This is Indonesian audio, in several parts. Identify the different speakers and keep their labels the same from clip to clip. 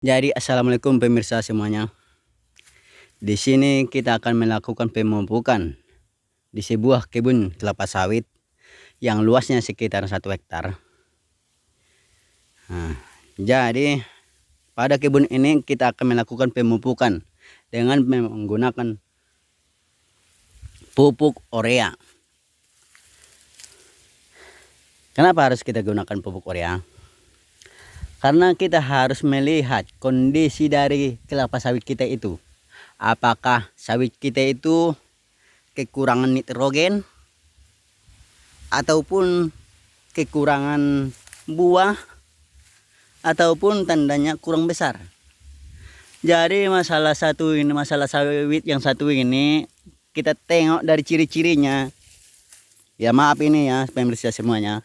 Speaker 1: Jadi assalamualaikum pemirsa semuanya. Di sini kita akan melakukan pemupukan di sebuah kebun kelapa sawit yang luasnya sekitar 1 hektar. Nah, jadi pada kebun ini kita akan melakukan pemupukan dengan menggunakan pupuk urea. Kenapa harus kita gunakan pupuk urea? Karena kita harus melihat kondisi dari kelapa sawit kita itu. Apakah sawit kita itu kekurangan nitrogen ataupun kekurangan buah ataupun tandanya kurang besar. Jadi masalah sawit yang satu ini kita tengok dari ciri-cirinya. Ya maaf ini ya pemirsa semuanya.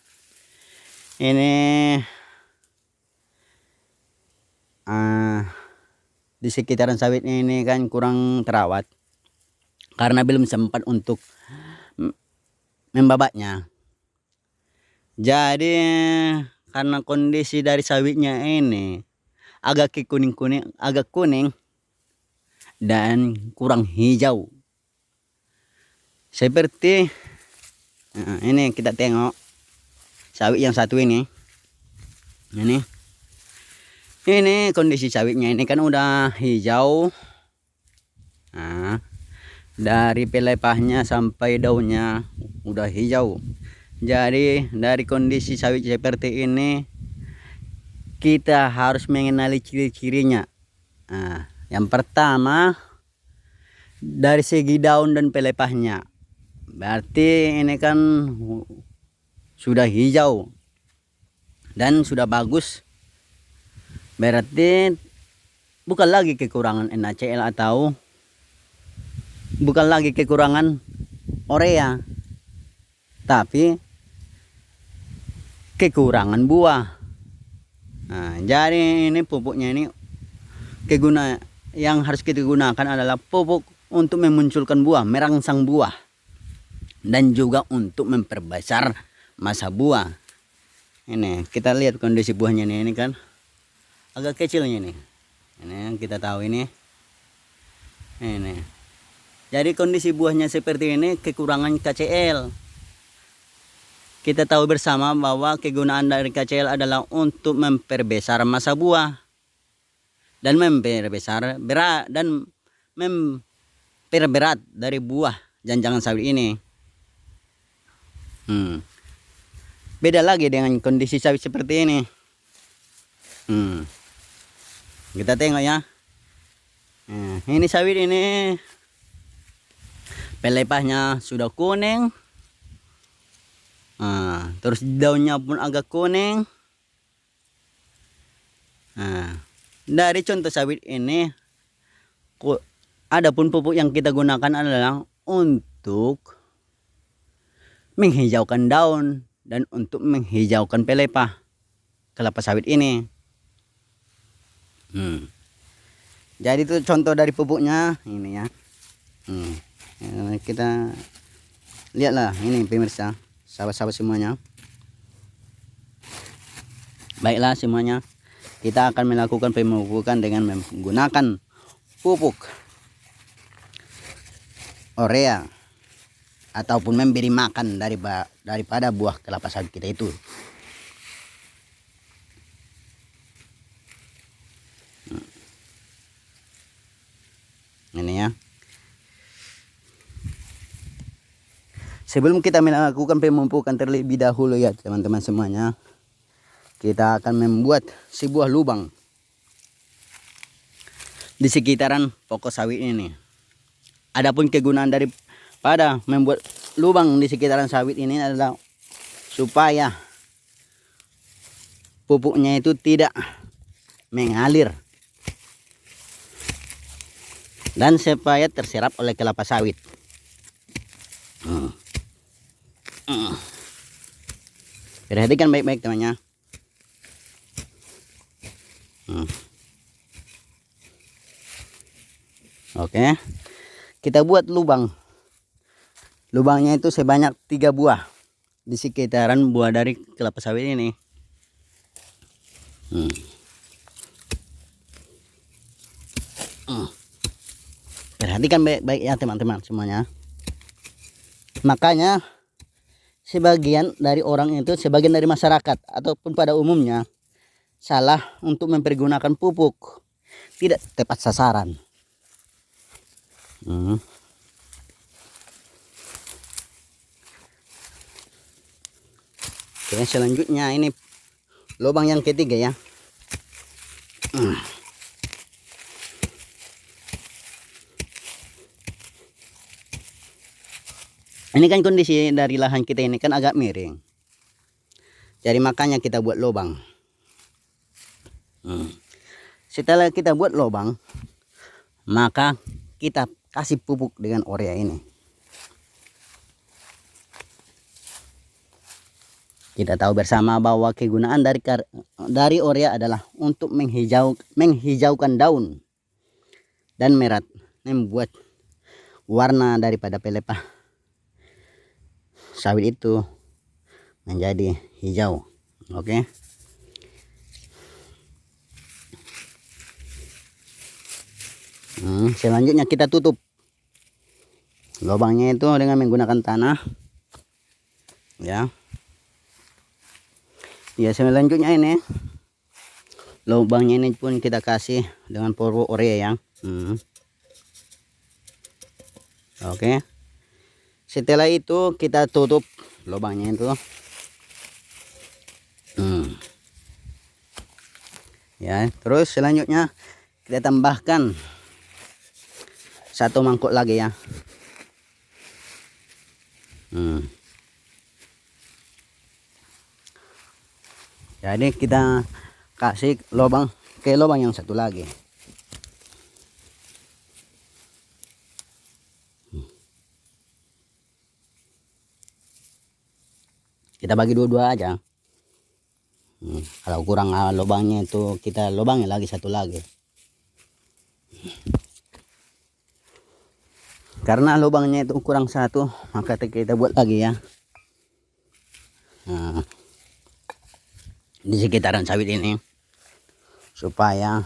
Speaker 1: Ini di sekitaran sawit ini kan kurang terawat karena belum sempat untuk membabatnya. Jadi karena kondisi dari sawitnya ini agak kuning dan kurang hijau. Seperti ini kita tengok sawit yang satu ini. Ini kondisi sawitnya ini kan udah hijau. Nah, dari pelepahnya sampai daunnya udah hijau. Jadi dari kondisi sawit seperti ini kita harus mengenali ciri-cirinya. Nah, yang pertama dari segi daun dan pelepahnya. Berarti ini kan sudah hijau dan sudah bagus. Berarti bukan lagi kekurangan NaCl atau bukan lagi kekurangan urea, tapi kekurangan buah. Nah, jadi ini pupuknya ini yang harus kita gunakan adalah pupuk untuk memunculkan buah, merangsang buah, dan juga untuk memperbesar masa buah. Ini kita lihat kondisi buahnya ini kan agak kecilnya nih. Ini yang kita tahu ini. Ini. Jadi kondisi buahnya seperti ini kekurangan KCl. Kita tahu bersama bahwa kegunaan dari KCl adalah untuk memperbesar masa buah dan memperbesar berat dan memperberat dari buah janjangan sawit ini. Beda lagi dengan kondisi sawit seperti ini. Kita tengok ya. Ini sawit ini pelepahnya sudah kuning. Terus daunnya pun agak kuning. Dari contoh sawit ini, adapun pupuk yang kita gunakan adalah untuk menghijaukan daun dan untuk menghijaukan pelepah kelapa sawit ini. Jadi itu contoh dari pupuknya ini ya. Kita lihatlah ini pemirsa, sahabat-sahabat semuanya. Baiklah semuanya, kita akan melakukan pemupukan dengan menggunakan pupuk urea ataupun memberi makan daripada buah kelapa sawit kita itu. Ini ya. Sebelum kita melakukan pemupukan terlebih dahulu ya teman-teman semuanya, kita akan membuat sebuah lubang di sekitaran pokok sawit ini. Adapun kegunaan daripada membuat lubang di sekitaran sawit ini adalah supaya pupuknya itu tidak mengalir dan supaya terserap oleh kelapa sawit. Perhatikan baik-baik temannya. Oke, kita buat lubang. Lubangnya itu sebanyak 3 buah di sekitaran buah dari kelapa sawit ini. Perhatikan baik-baik ya teman-teman semuanya. Makanya sebagian dari orang itu, sebagian dari masyarakat ataupun pada umumnya salah untuk mempergunakan pupuk, tidak tepat sasaran. Oke, selanjutnya ini lubang yang ketiga ya. Ini kan kondisi dari lahan kita ini kan agak miring. Jadi makanya kita buat lubang. Setelah kita buat lubang, maka kita kasih pupuk dengan urea ini. Kita tahu bersama bahwa kegunaan dari urea adalah untuk menghijaukan daun dan membuat warna daripada pelepah sawit itu menjadi hijau. Oke. Selanjutnya kita tutup lubangnya itu dengan menggunakan tanah ya. Ya, selanjutnya ini lubangnya ini pun kita kasih dengan pupuk urea ya. Oke. Setelah itu kita tutup lubangnya itu. Ya, terus selanjutnya kita tambahkan 1 mangkuk lagi ya. Jadi kita kasih lubang yang satu lagi. Kita bagi dua-dua aja. Kalau kurang lubangnya itu kita lubangnya lagi satu lagi. Karena lubangnya itu kurang satu, maka kita buat lagi ya. Di sekitaran sawit ini supaya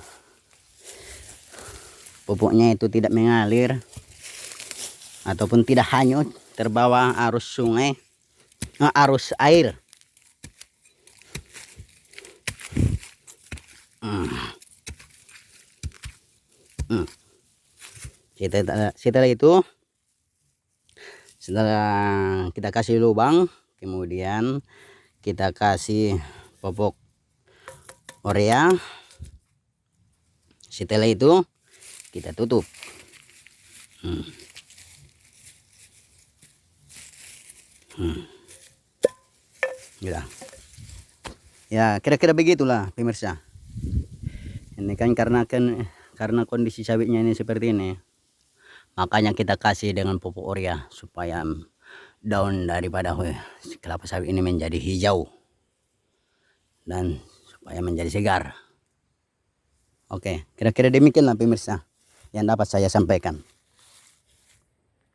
Speaker 1: pupuknya itu tidak mengalir ataupun tidak hanyut terbawa arus sungai, arus air. Setelah itu, setelah kita kasih lubang, kemudian kita kasih pupuk urea. Setelah itu kita tutup. Ya, kira-kira begitulah pemirsa. Ini kan karena kondisi sawitnya ini seperti ini, makanya kita kasih dengan pupuk urea supaya daun daripada kelapa sawit ini menjadi hijau dan supaya menjadi segar. Oke, kira-kira demikianlah pemirsa yang dapat saya sampaikan.